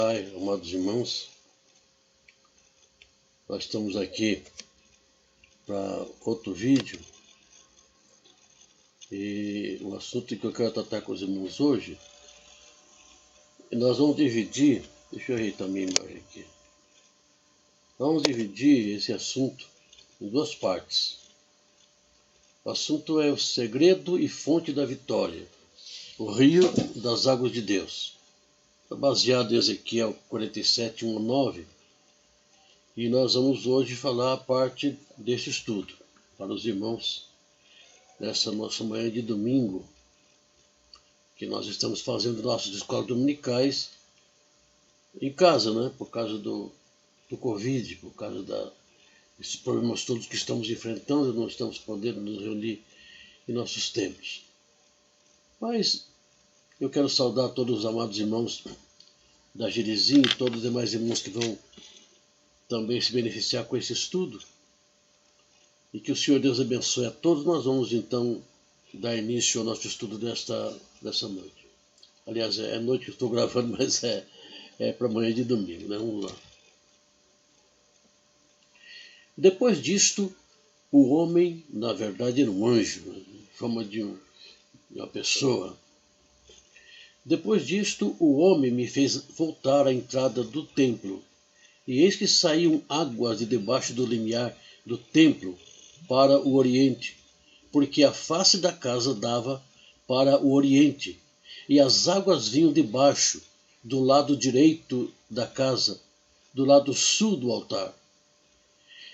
Pai, amados irmãos, nós estamos aqui para outro vídeo e o assunto que eu quero tratar com os irmãos hoje, nós vamos dividir, deixa eu ajeitar minha imagem aqui, vamos dividir esse assunto em duas partes. O assunto é o segredo e fonte da vitória, o rio das águas de Deus. Está baseado em Ezequiel 47, 1 a 9. E nós vamos hoje falar a parte desse estudo para os irmãos nessa nossa manhã de domingo, que nós estamos fazendo nossas escolas dominicais em casa, né? Por causa do Covid, por causa desses problemas todos que estamos enfrentando, não estamos podendo nos reunir em nossos templos. Mas eu quero saudar todos os amados irmãos da Jerizinho e todos os demais irmãos que vão também se beneficiar com esse estudo. E que o Senhor Deus abençoe a todos. Nós vamos então dar início ao nosso estudo dessa noite. Aliás, é noite que eu estou gravando, mas é para amanhã de domingo, né? Vamos lá. Depois disto, o homem, na verdade, era um anjo, né? Em forma de uma pessoa. Depois disto, o homem me fez voltar à entrada do templo. E eis que saíam águas de debaixo do limiar do templo para o oriente, porque a face da casa dava para o oriente, e as águas vinham de baixo, do lado direito da casa, do lado sul do altar.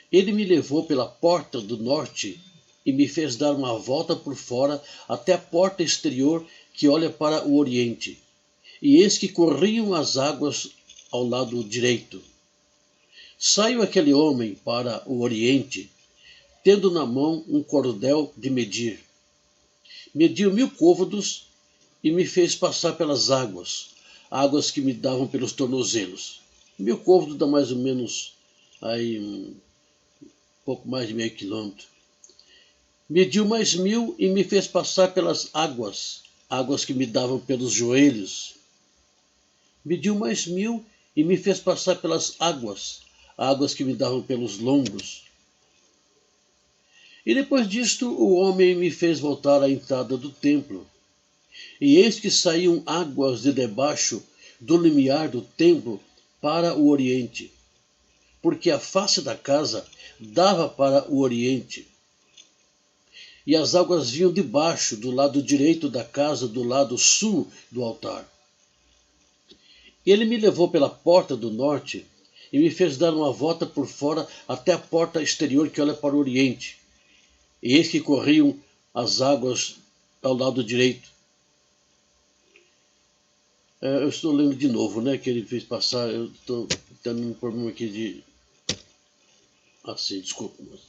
Ele me levou pela porta do norte e me fez dar uma volta por fora até a porta exterior que olha para o oriente. E eis que corriam as águas ao lado direito. Saiu aquele homem para o oriente, tendo na mão um cordel de medir. Mediu 1000 côvados e me fez passar pelas águas que me davam pelos tornozelos. 1000 côvados dá mais ou menos aí pouco mais de meio quilômetro. Mediu mais 1000 e me fez passar pelas águas que me davam pelos joelhos. Mediu mais 1000 e me fez passar pelas águas que me davam pelos lombos. E depois disto o homem me fez voltar à entrada do templo. E eis que saíam águas de debaixo do limiar do templo para o oriente, porque a face da casa dava para o oriente. E as águas vinham de baixo, do lado direito da casa, do lado sul do altar. Ele me levou pela porta do norte e me fez dar uma volta por fora até a porta exterior que olha para o oriente. E eis que corriam as águas ao lado direito. Eu estou lendo de novo, né? Que ele fez passar. Eu estou tendo um problema aqui de. Desculpa. Mas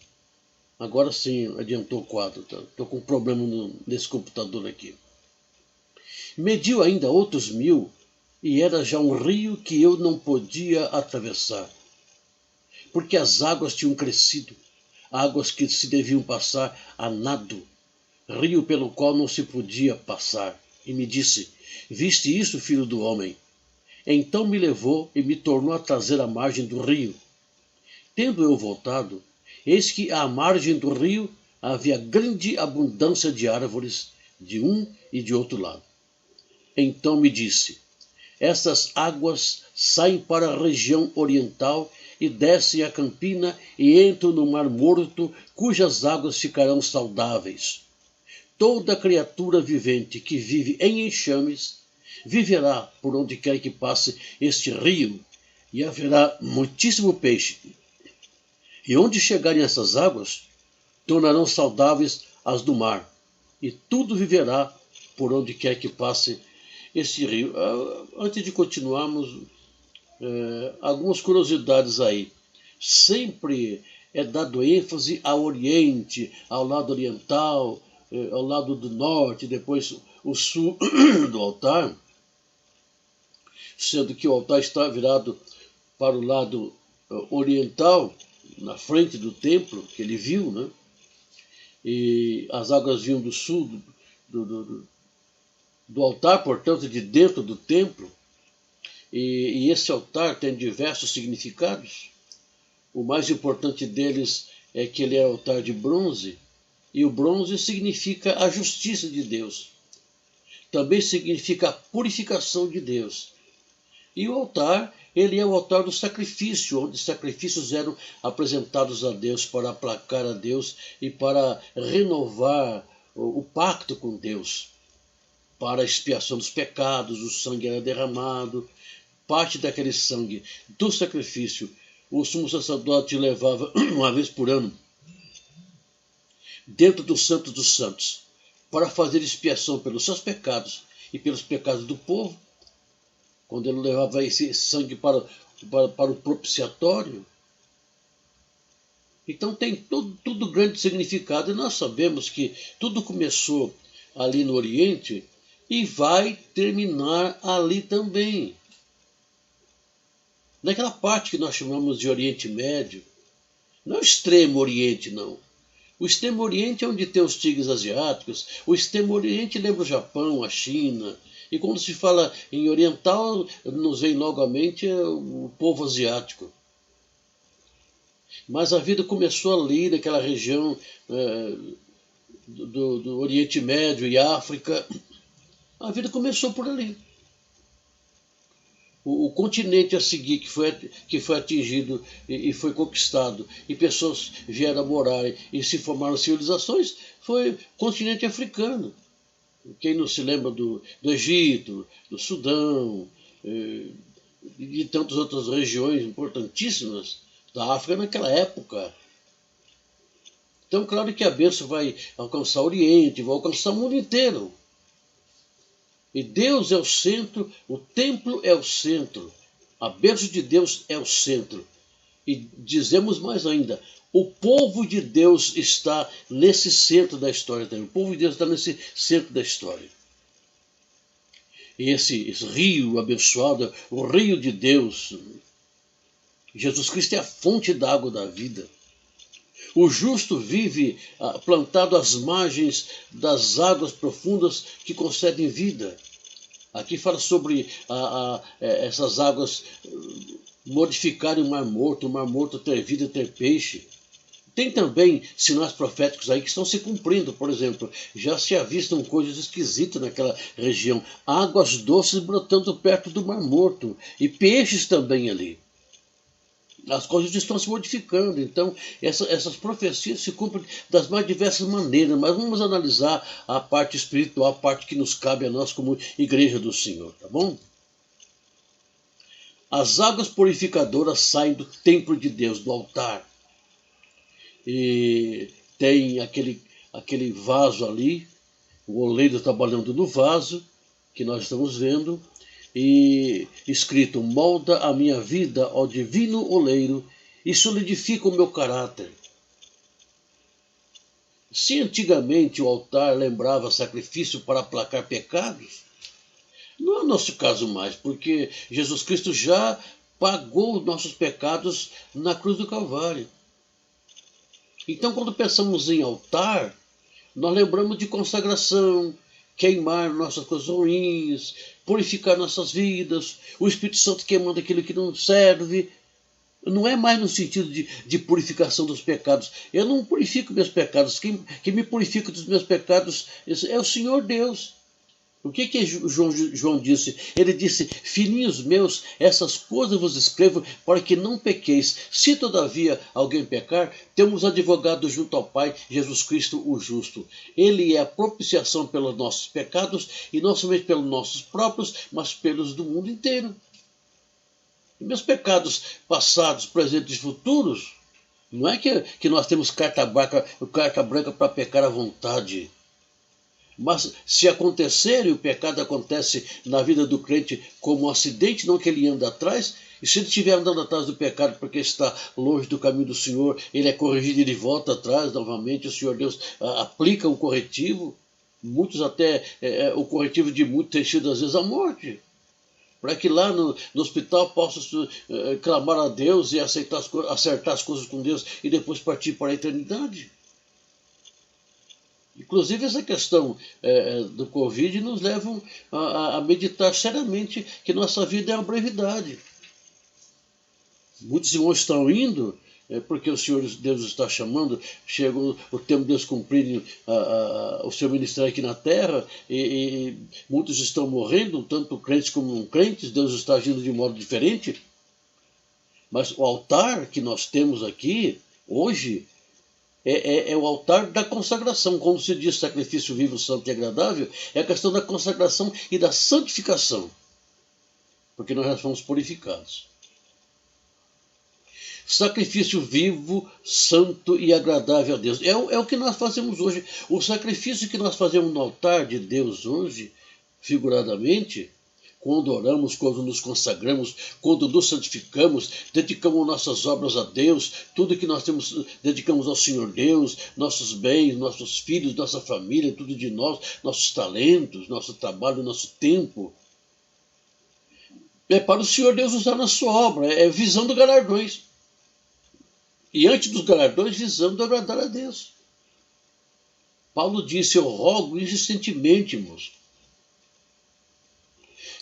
agora sim, adiantou o quadro. Estou com um problema nesse computador aqui. Mediu ainda outros 1000. E era já um rio que eu não podia atravessar, porque as águas tinham crescido, águas que se deviam passar a nado, rio pelo qual não se podia passar. E me disse: viste isso, filho do homem? Então me levou e me tornou a trazer à margem do rio. Tendo eu voltado, eis que à margem do rio havia grande abundância de árvores, de um e de outro lado. Então me disse: essas águas saem para a região oriental e descem a campina e entram no Mar Morto, cujas águas ficarão saudáveis. Toda criatura vivente que vive em enxames viverá por onde quer que passe este rio, e haverá muitíssimo peixe. E onde chegarem essas águas, tornarão saudáveis as do mar, e tudo viverá por onde quer que passe esse rio. Antes de continuarmos, algumas curiosidades aí. Sempre é dado ênfase ao oriente, ao lado oriental, ao lado do norte, depois o sul do altar, sendo que o altar está virado para o lado oriental, na frente do templo, que ele viu, né? E as águas vinham do sul do altar, portanto, de dentro do templo. E esse altar tem diversos significados. O mais importante deles é que ele é altar de bronze, e o bronze significa a justiça de Deus. Também significa a purificação de Deus. E o altar, ele é o altar do sacrifício, onde sacrifícios eram apresentados a Deus para aplacar a Deus e para renovar o pacto com Deus. Para a expiação dos pecados, o sangue era derramado. Parte daquele sangue do sacrifício, o sumo sacerdote levava uma vez por ano dentro do Santo dos Santos, para fazer expiação pelos seus pecados e pelos pecados do povo. Quando ele levava esse sangue para o propiciatório. Então tem tudo grande significado, e nós sabemos que tudo começou ali no Oriente e vai terminar ali também. Naquela parte que nós chamamos de Oriente Médio, não é o extremo Oriente, não. O extremo Oriente é onde tem os tigres asiáticos, o extremo Oriente lembra o Japão, a China, e quando se fala em oriental, nos vem logo à mente o povo asiático. Mas a vida começou ali, naquela região do Oriente Médio e África. A vida começou por ali. O continente a seguir que foi atingido e foi conquistado, e pessoas vieram a morar e se formaram civilizações, foi o continente africano. Quem não se lembra do Egito, do Sudão, e de tantas outras regiões importantíssimas da África naquela época. Então, claro que a bênção vai alcançar o Oriente, vai alcançar o mundo inteiro. E Deus é o centro, o templo é o centro, a bênção de Deus é o centro. E dizemos mais ainda, o povo de Deus está nesse centro da história também. O povo de Deus está nesse centro da história. E esse rio abençoado, o rio de Deus, Jesus Cristo é a fonte da água da vida. O justo vive plantado às margens das águas profundas que concedem vida. Aqui fala sobre essas águas modificarem o Mar Morto ter vida, ter peixe. Tem também sinais proféticos aí que estão se cumprindo. Por exemplo, já se avistam coisas esquisitas naquela região. Águas doces brotando perto do Mar Morto e peixes também ali. As coisas estão se modificando, então essas profecias se cumprem das mais diversas maneiras, mas vamos analisar a parte espiritual, a parte que nos cabe a nós como igreja do Senhor, tá bom? As águas purificadoras saem do templo de Deus, do altar, e tem aquele vaso ali, o oleiro trabalhando no vaso, que nós estamos vendo, e escrito, molda a minha vida, ó divino oleiro, e solidifica o meu caráter. Se antigamente o altar lembrava sacrifício para aplacar pecados, não é o nosso caso mais, porque Jesus Cristo já pagou os nossos pecados na cruz do Calvário. Então, quando pensamos em altar, nós lembramos de consagração, queimar nossas coisas ruins, purificar nossas vidas, o Espírito Santo queimando aquilo que não serve. Não é mais no sentido de purificação dos pecados. Eu não purifico meus pecados. Quem me purifica dos meus pecados é o Senhor Deus. O que João disse? Ele disse, filhinhos meus, essas coisas vos escrevo para que não pequeis. Se todavia alguém pecar, temos advogado junto ao Pai, Jesus Cristo o justo. Ele é a propiciação pelos nossos pecados, e não somente pelos nossos próprios, mas pelos do mundo inteiro. E meus pecados passados, presentes e futuros, não é que nós temos carta branca para pecar à vontade. Mas se acontecer, e o pecado acontece na vida do crente como um acidente, não que ele anda atrás, e se ele estiver andando atrás do pecado porque está longe do caminho do Senhor, ele é corrigido e ele volta atrás novamente, o Senhor Deus aplica um corretivo, muitos até, o corretivo de muitos tem sido às vezes a morte, para que lá no hospital possa clamar a Deus e acertar as coisas com Deus e depois partir para a eternidade. Inclusive, essa questão do Covid nos leva a meditar seriamente que nossa vida é uma brevidade. Muitos irmãos estão indo porque o Senhor Deus está chamando, chegou o tempo de Deus cumprir o seu ministério aqui na terra, e muitos estão morrendo, tanto crentes como não crentes, Deus está agindo de modo diferente. Mas o altar que nós temos aqui, hoje, é o altar da consagração. Quando se diz sacrifício vivo, santo e agradável, é a questão da consagração e da santificação, porque nós já fomos purificados. Sacrifício vivo, santo e agradável a Deus. É o que nós fazemos hoje. O sacrifício que nós fazemos no altar de Deus hoje, figuradamente, quando oramos, quando nos consagramos, quando nos santificamos, dedicamos nossas obras a Deus, tudo que nós temos, dedicamos ao Senhor Deus, nossos bens, nossos filhos, nossa família, tudo de nós, nossos talentos, nosso trabalho, nosso tempo. É para o Senhor Deus usar na sua obra, visando galardões. E antes dos galardões, visando agradar a Deus. Paulo disse: eu rogo insistentemente, irmãos,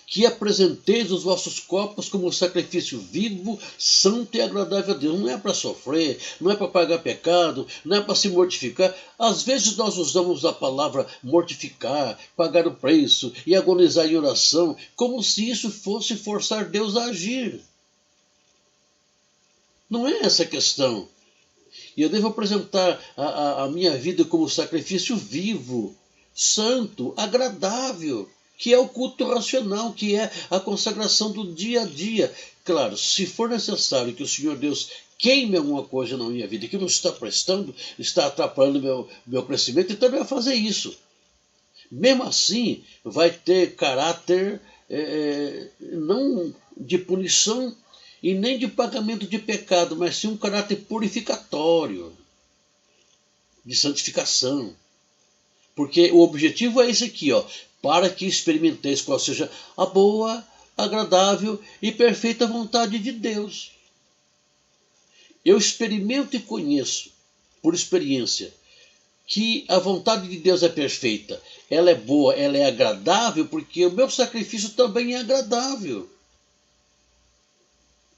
que apresenteis os vossos corpos como sacrifício vivo, santo e agradável a Deus. Não é para sofrer, não é para pagar pecado, não é para se mortificar. Às vezes nós usamos a palavra mortificar, pagar o preço e agonizar em oração, como se isso fosse forçar Deus a agir. Não é essa a questão. E eu devo apresentar a minha vida como sacrifício vivo, santo, agradável, que é o culto racional, que é a consagração do dia a dia. Claro, se for necessário que o Senhor Deus queime alguma coisa na minha vida que não está prestando, está atrapalhando meu crescimento, então ele vai fazer isso. Mesmo assim, vai ter caráter não de punição e nem de pagamento de pecado, mas sim um caráter purificatório, de santificação. Porque o objetivo é esse aqui, para que experimenteis qual seja a boa, agradável e perfeita vontade de Deus. Eu experimento e conheço, por experiência, que a vontade de Deus é perfeita. Ela é boa, ela é agradável, porque o meu sacrifício também é agradável.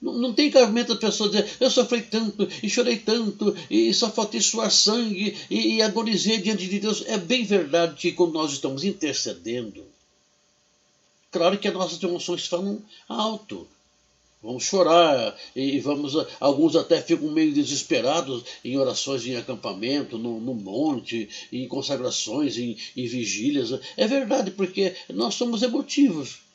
Não tem cabimento a pessoa dizer: eu sofri tanto, e chorei tanto, e só faltei suar sangue, e agonizei diante de Deus. É bem verdade que quando nós estamos intercedendo, claro que as nossas emoções falam alto. Vamos chorar, e alguns até ficam meio desesperados em orações em acampamento, no monte, em consagrações, em vigílias. É verdade, porque nós somos emotivos.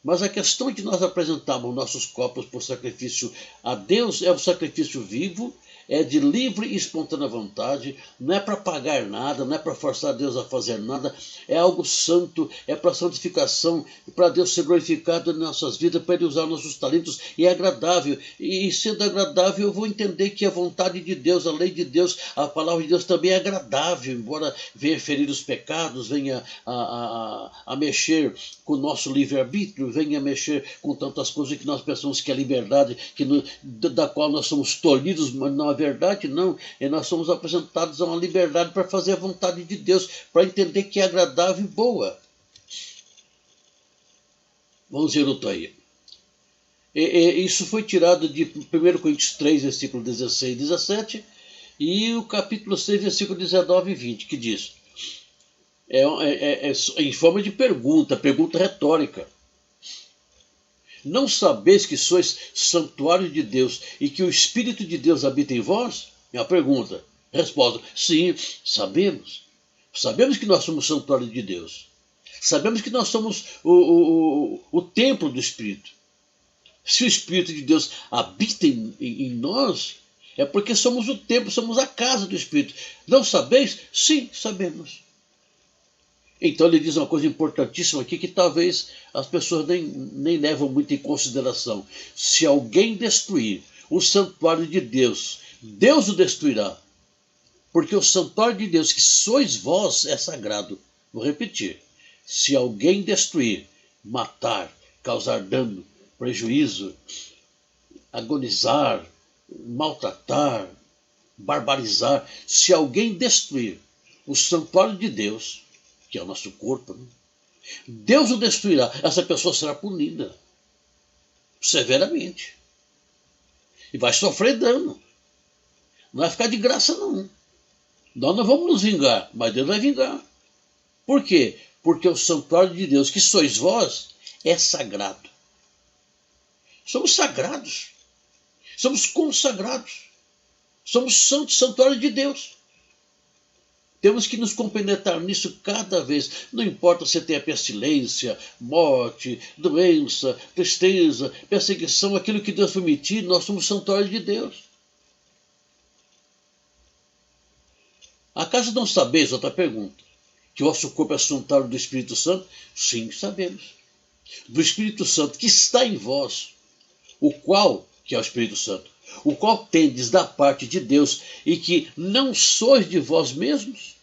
Mas a questão de nós apresentarmos nossos corpos por sacrifício a Deus é um sacrifício vivo, é de livre e espontânea vontade, não é para pagar nada, não é para forçar Deus a fazer nada, é algo santo, é para santificação, para Deus ser glorificado em nossas vidas, para Ele usar nossos talentos, e é agradável. E sendo agradável, eu vou entender que a vontade de Deus, a lei de Deus, a palavra de Deus também é agradável, embora venha ferir os pecados, venha a mexer com o nosso livre-arbítrio, venha mexer com tantas coisas que nós pensamos que é liberdade, da qual nós somos tolhidos, mas não é verdade, não. E nós somos apresentados a uma liberdade para fazer a vontade de Deus, para entender que é agradável e boa. Vamos ver outro aí. Isso foi tirado de 1 Coríntios 3, versículo 16 e 17, e o capítulo 6, versículo 19 e 20, que diz: em forma de pergunta retórica. Não sabeis que sois santuário de Deus e que o Espírito de Deus habita em vós? É a pergunta. Resposta: sim, sabemos. Sabemos que nós somos santuário de Deus. Sabemos que nós somos o templo do Espírito. Se o Espírito de Deus habita em nós, é porque somos o templo, somos a casa do Espírito. Não sabeis? Sim, sabemos. Então ele diz uma coisa importantíssima aqui que talvez as pessoas nem levam muito em consideração. Se alguém destruir o santuário de Deus, Deus o destruirá. Porque o santuário de Deus, que sois vós, é sagrado. Vou repetir. Se alguém destruir, matar, causar dano, prejuízo, agonizar, maltratar, barbarizar, se alguém destruir o santuário de Deus, que é o nosso corpo, né? Deus o destruirá. Essa pessoa será punida severamente. E vai sofrer dano. Não vai ficar de graça, não. Nós não vamos nos vingar, mas Deus vai vingar. Por quê? Porque o santuário de Deus, que sois vós, é sagrado. Somos sagrados. Somos consagrados. Somos santos, santuário de Deus. Temos que nos compenetrar nisso cada vez. Não importa se tem a pestilência, morte, doença, tristeza, perseguição, aquilo que Deus permitir, nós somos santuário de Deus. Acaso não sabeis, outra pergunta, que o vosso corpo é santuário do Espírito Santo? Sim, sabemos. Do Espírito Santo que está em vós, o qual, que é o Espírito Santo, o qual tendes da parte de Deus e que não sois de vós mesmos.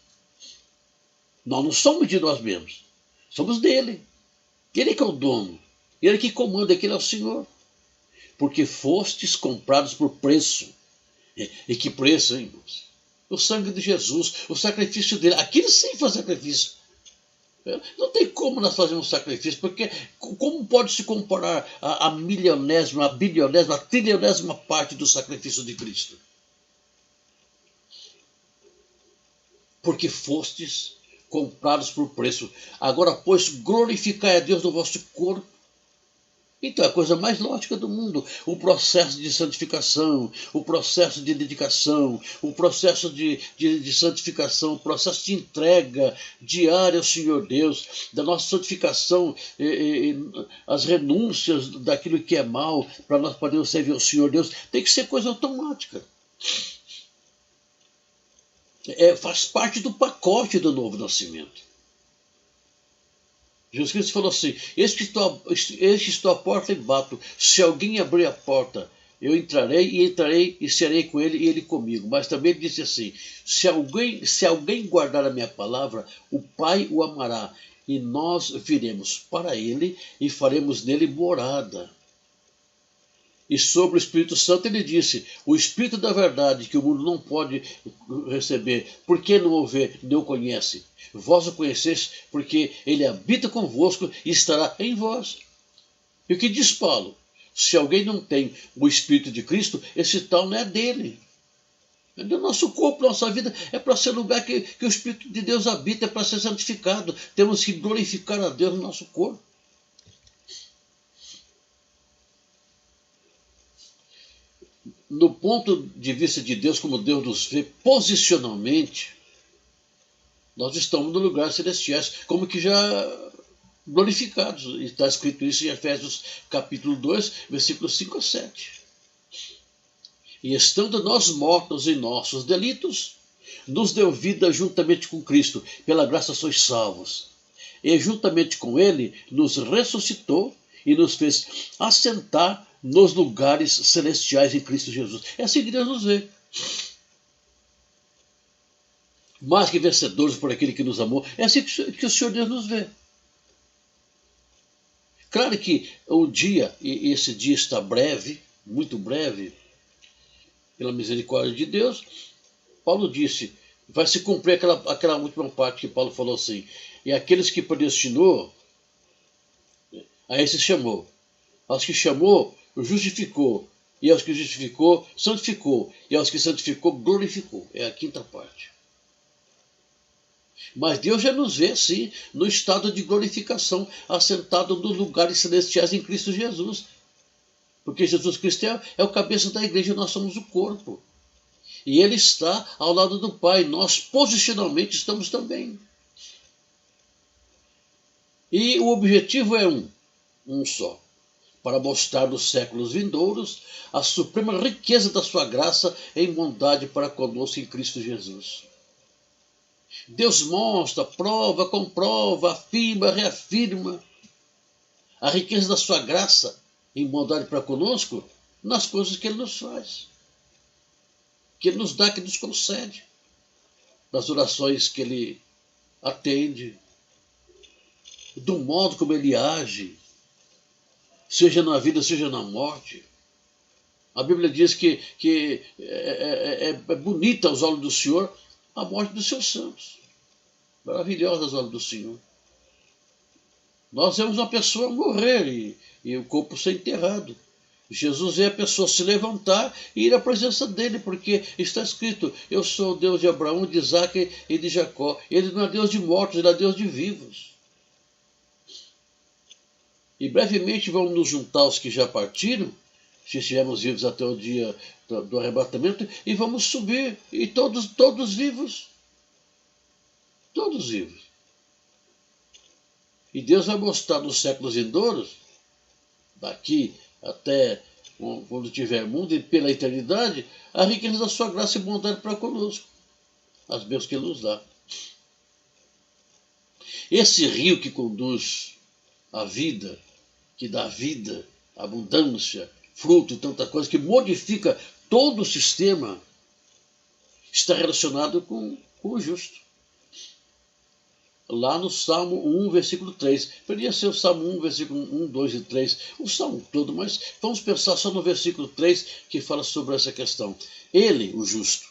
Nós não somos de nós mesmos, somos dele. Ele que é o dono, ele que comanda, ele é o Senhor. Porque fostes comprados por preço. E que preço, hein, irmãos? O sangue de Jesus, o sacrifício dele. Aquilo sim foi sacrifício. Não tem como nós fazermos um sacrifício, porque como pode se comparar a milionésima, a bilionésima, a trilionésima parte do sacrifício de Cristo? Porque fostes comprados por preço. Agora, pois, glorificai a Deus no vosso corpo. Então, é a coisa mais lógica do mundo. O processo de santificação, o processo de dedicação, o processo de santificação, o processo de entrega diária ao Senhor Deus, da nossa santificação, as renúncias daquilo que é mal, para nós podermos servir ao Senhor Deus, tem que ser coisa automática. Faz parte do pacote do novo nascimento. Jesus Cristo falou assim: eis que estou à porta e bato. Se alguém abrir a porta, eu entrarei e serei com ele e ele comigo. Mas também ele disse assim: se alguém guardar a minha palavra, o Pai o amará, e nós viremos para ele e faremos nele morada. E sobre o Espírito Santo ele disse: o Espírito da verdade, que o mundo não pode receber, porque não o vê, nem o conhece. Vós o conheceis, porque ele habita convosco e estará em vós. E o que diz Paulo? Se alguém não tem o Espírito de Cristo, esse tal não é dele. É do nosso corpo, nossa vida é para ser lugar que o Espírito de Deus habita, é para ser santificado. Temos que glorificar a Deus no nosso corpo. No ponto de vista de Deus, como Deus nos vê posicionalmente, nós estamos no lugar celestiais, como que já glorificados. E está escrito isso em Efésios capítulo 2, versículos 5 a 7. E estando nós mortos em nossos delitos, nos deu vida juntamente com Cristo, pela graça sois salvos. E juntamente com ele nos ressuscitou e nos fez assentar nos lugares celestiais em Cristo Jesus. É assim que Deus nos vê. Mais que vencedores por aquele que nos amou. É assim que o Senhor Deus nos vê. Claro que o dia, e esse dia está breve, muito breve, pela misericórdia de Deus. Paulo disse, vai se cumprir aquela última parte que Paulo falou assim: e aqueles que predestinou, a esses chamou. Aos que chamou, justificou. E aos que justificou, santificou. E aos que santificou, glorificou. É a quinta parte. Mas Deus já nos vê assim, no estado de glorificação, assentado nos lugares celestiais em Cristo Jesus. Porque Jesus Cristo é o cabeça da igreja, nós somos o corpo. E Ele está ao lado do Pai. Nós posicionalmente estamos também. E o objetivo é um só. Para mostrar nos séculos vindouros a suprema riqueza da sua graça em bondade para conosco em Cristo Jesus. Deus mostra, prova, comprova, afirma, reafirma a riqueza da sua graça em bondade para conosco nas coisas que Ele nos faz, que Ele nos dá, que nos concede, nas orações que Ele atende, do modo como Ele age, seja na vida, seja na morte. A Bíblia diz que é bonita aos olhos do Senhor a morte dos seus santos. maravilhosas obras do Senhor. Nós vemos uma pessoa morrer e o corpo ser enterrado. Jesus vê a pessoa se levantar e ir à presença dele, porque está escrito: eu sou o Deus de Abraão, de Isaque e de Jacó. Ele não é Deus de mortos, ele é Deus de vivos. E brevemente vamos nos juntar aos que já partiram, se estivermos vivos até o dia do arrebatamento, e vamos subir, e todos vivos. Todos vivos. E Deus vai mostrar nos séculos vindouros, daqui até quando tiver mundo e pela eternidade, a riqueza da sua graça e bondade para conosco, as bênçãos que Ele nos dá. Esse rio que conduz a vida, que dá vida, abundância, fruto e tanta coisa, que modifica todo o sistema, está relacionado com o justo. Lá no Salmo 1, versículo 3. Poderia ser o Salmo 1, versículo 1, 2 e 3. O Salmo todo, mas vamos pensar só no versículo 3, que fala sobre essa questão. Ele, o justo,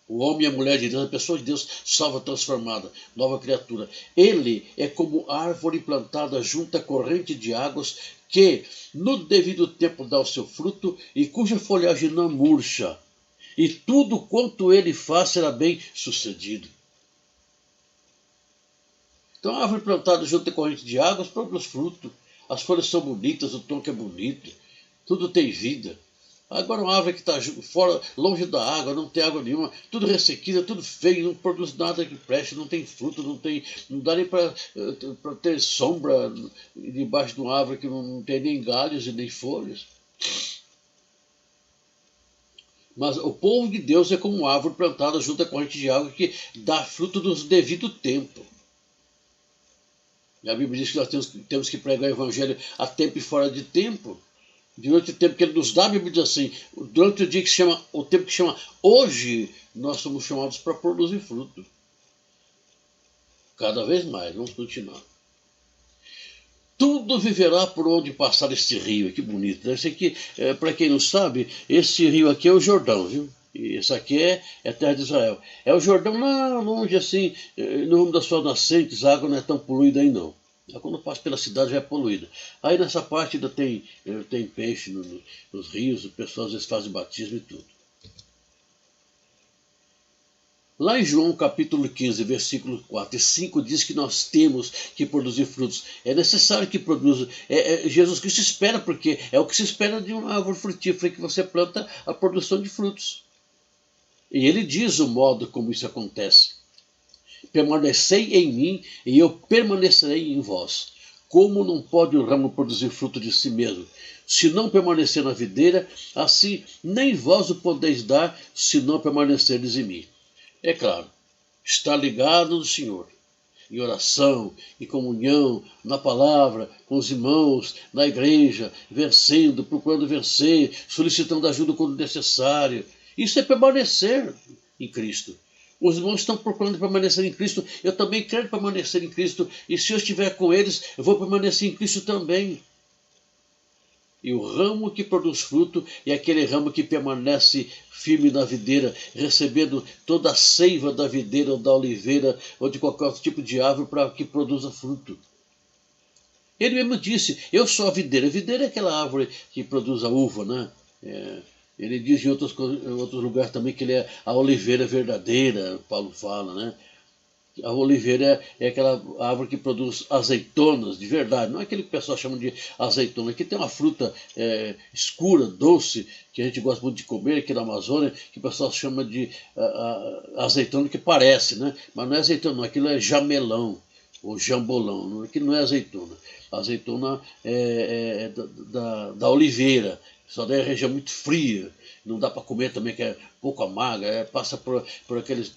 o homem e a mulher de Deus, a pessoa de Deus salva, transformada, nova criatura. Ele é como árvore plantada junto à corrente de águas, que no devido tempo dá o seu fruto e cuja folhagem não murcha. E tudo quanto ele faz será bem sucedido. Então a árvore plantada junto à corrente de águas produz fruto. As folhas são bonitas, o tronco é bonito, tudo tem vida. Agora uma árvore que está fora, longe da água, não tem água nenhuma, tudo ressequida, tudo feio, não produz nada que preste, não tem fruto, não dá nem para ter sombra debaixo de uma árvore que não tem nem galhos e nem folhas. Mas o povo de Deus é como uma árvore plantada junto à corrente de água que dá fruto no devido tempo. E a Bíblia diz que nós temos que pregar o Evangelho a tempo e fora de tempo. Durante o tempo que Ele nos dá, a Bíblia diz assim, durante o dia que se chama, o tempo que chama hoje, nós somos chamados para produzir fruto. Cada vez mais, vamos continuar. Tudo viverá por onde passar este rio. Que bonito, né? Esse aqui, para quem não sabe, esse rio aqui é o Jordão, viu? E esse aqui é a terra de Israel. É o Jordão lá longe, assim, no rumo das suas nascentes, a água não é tão poluída aí não. Quando passa pela cidade já é poluída. Aí nessa parte ainda tem peixe nos rios, o pessoal às vezes faz batismo e tudo. Lá em João capítulo 15, versículos 4 e 5, diz que nós temos que produzir frutos. É necessário que produza. Jesus Cristo espera, porque é o que se espera de uma árvore frutífera, que você planta a produção de frutos. E ele diz o modo como isso acontece. Permanecei em mim e eu permanecerei em vós. Como não pode o ramo produzir fruto de si mesmo, se não permanecer na videira, assim nem vós o podeis dar, se não permanecerdes em mim. É claro, estar ligado no Senhor, em oração, em comunhão, na palavra, com os irmãos, na igreja, vencendo, procurando vencer, solicitando ajuda quando necessário. Isso é permanecer em Cristo. Os irmãos estão procurando permanecer em Cristo, eu também quero permanecer em Cristo, e se eu estiver com eles, eu vou permanecer em Cristo também. E o ramo que produz fruto é aquele ramo que permanece firme na videira, recebendo toda a seiva da videira ou da oliveira ou de qualquer outro tipo de árvore para que produza fruto. Ele mesmo disse, eu sou a videira. A videira é aquela árvore que produz a uva, né? Ele diz em outros lugares também que ele é a oliveira verdadeira, Paulo fala, né? A oliveira é aquela árvore que produz azeitonas de verdade, não é aquele que o pessoal chama de azeitona. Aqui tem uma fruta escura, doce, que a gente gosta muito de comer aqui na Amazônia, que o pessoal chama de azeitona, que parece, né? Mas não é azeitona, não, aquilo é jamelão ou jambolão, aquilo não é azeitona. A azeitona é da oliveira, só daí é região muito fria, não dá para comer também, que é pouco amarga, passa por aqueles...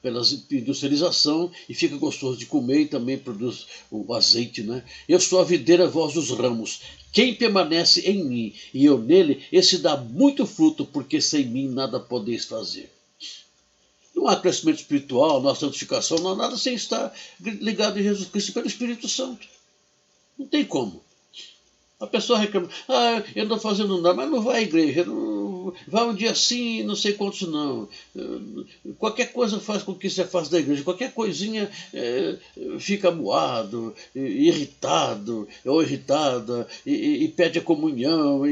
pela industrialização e fica gostoso de comer e também produz o azeite, né? Eu sou a videira, vós os ramos. Quem permanece em mim e eu nele, esse dá muito fruto, porque sem mim nada podeis fazer. Não há crescimento espiritual, não há santificação, não há nada sem estar ligado em Jesus Cristo pelo Espírito Santo. Não tem como. A pessoa reclama, eu não estou fazendo nada, mas não vai à igreja, não vai um dia sim, não sei quantos não. Qualquer coisa faz com que você faça da igreja. Qualquer coisinha fica moado, irritado ou irritada e pede a comunhão.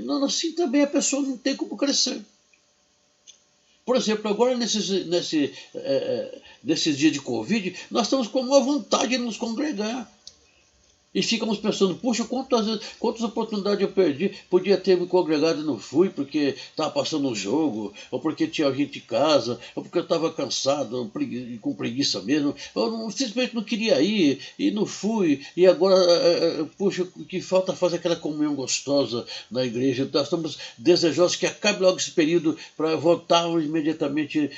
Não, assim também a pessoa não tem como crescer. Por exemplo, agora nesses dias de Covid, nós estamos com uma vontade de nos congregar. E ficamos pensando, puxa, quantas oportunidades eu perdi, podia ter me congregado e não fui, porque estava passando um jogo, ou porque tinha gente em casa, ou porque eu estava cansado, ou com preguiça mesmo, ou simplesmente não queria ir, e não fui, e agora, puxa, que falta fazer aquela comunhão gostosa na igreja. Nós estamos desejosos que acabe logo esse período para voltarmos imediatamente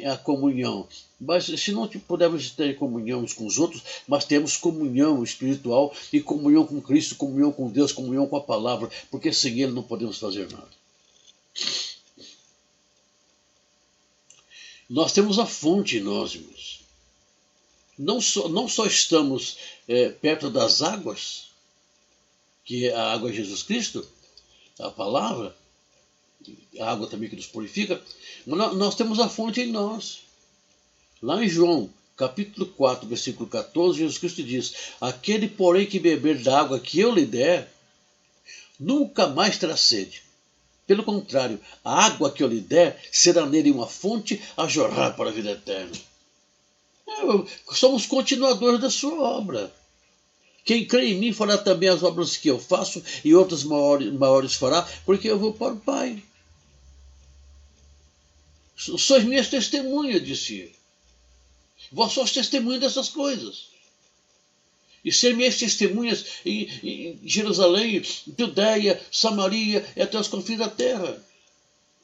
à comunhão. Mas se não pudermos ter comunhão uns com os outros, mas temos comunhão espiritual e comunhão com Cristo, comunhão com Deus, comunhão com a palavra, porque sem Ele não podemos fazer nada. Nós temos a fonte em nós, irmãos. Não só estamos perto das águas, que a água é Jesus Cristo, a palavra, a água também que nos purifica, mas nós temos a fonte em nós. Lá em João, capítulo 4, versículo 14, Jesus Cristo diz: aquele, porém, que beber da água que eu lhe der, nunca mais terá sede. Pelo contrário, a água que eu lhe der será nele uma fonte a jorrar para a vida eterna. Somos continuadores da sua obra. Quem crê em mim fará também as obras que eu faço, e outras maiores fará, porque eu vou para o Pai. Sois minhas testemunhas, disse ele. Vós sois testemunhas dessas coisas. E ser minhas testemunhas em Jerusalém, Judeia, Samaria e até os confins da terra.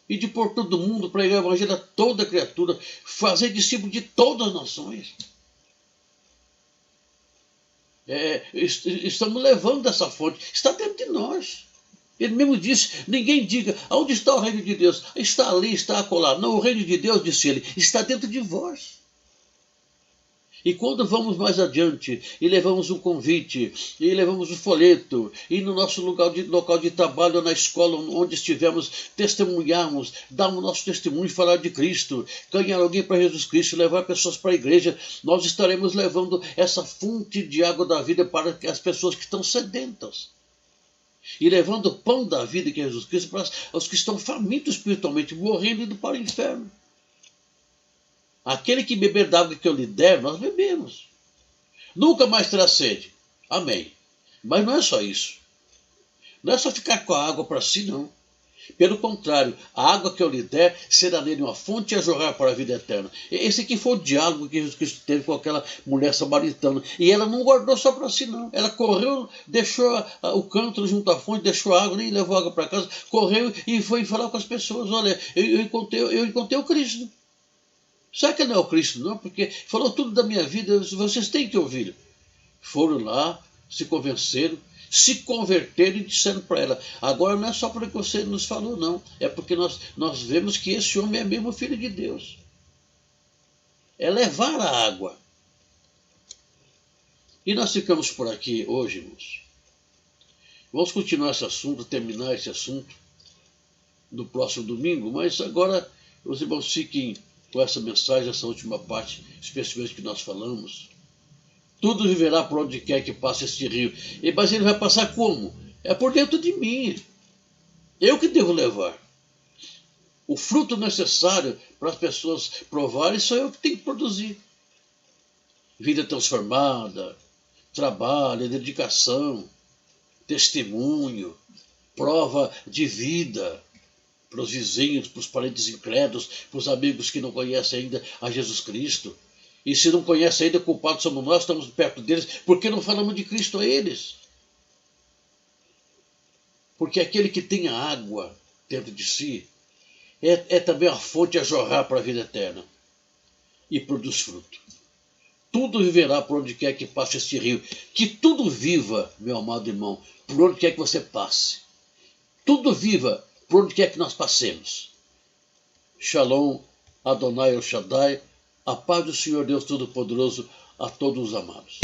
E de por todo o mundo pregar o evangelho a toda criatura, fazer discípulo de todas as nações. Estamos levando essa fonte, está dentro de nós. Ele mesmo disse, ninguém diga, onde está o reino de Deus? Está ali, está acolá. Não, o reino de Deus, disse ele, está dentro de vós. E quando vamos mais adiante e levamos um convite, e levamos um folheto, e no nosso local de trabalho ou na escola onde estivermos, testemunharmos, darmos nosso testemunho, falar de Cristo, ganhar alguém para Jesus Cristo, levar pessoas para a igreja, nós estaremos levando essa fonte de água da vida para as pessoas que estão sedentas. E levando o pão da vida, que é Jesus Cristo, para os que estão famintos espiritualmente, morrendo e indo para o inferno. Aquele que beber da água que eu lhe der, nós bebemos. Nunca mais terá sede. Amém. Mas não é só isso. Não é só ficar com a água para si, não. Pelo contrário, a água que eu lhe der será nele uma fonte a jorrar para a vida eterna. Esse aqui foi o diálogo que Jesus Cristo teve com aquela mulher samaritana. E ela não guardou só para si, não. Ela correu, deixou o cântaro junto à fonte, deixou a água, nem levou a água para casa, correu e foi falar com as pessoas. Olha, eu encontrei o Cristo. Será que não é o Cristo, não? Porque falou tudo da minha vida, vocês têm que ouvir. Foram lá, se convenceram, se converteram e disseram para ela. Agora não é só porque você nos falou, não. É porque nós vemos que esse homem é mesmo filho de Deus. É levar a água. E nós ficamos por aqui hoje, irmãos. Vamos continuar esse assunto, terminar esse assunto no próximo domingo, mas agora os irmãos fiquem com essa mensagem, essa última parte, especialmente que nós falamos. Tudo viverá por onde quer que passe este rio. Mas ele vai passar como? É por dentro de mim. Eu que devo levar. O fruto necessário para as pessoas provarem sou eu que tenho que produzir. Vida transformada, trabalho, dedicação, testemunho, prova de vida para os vizinhos, para os parentes incrédulos, para os amigos que não conhecem ainda a Jesus Cristo. E se não conhecem ainda, culpados somos nós, estamos perto deles, por que não falamos de Cristo a eles? Porque aquele que tem a água dentro de si é também a fonte a jorrar para a vida eterna e produz fruto. Tudo viverá por onde quer que passe este rio. Que tudo viva, meu amado irmão, por onde quer que você passe. Tudo viva por onde quer que nós passemos. Shalom, Adonai El Shaddai, a paz do Senhor Deus Todo-Poderoso a todos os amados.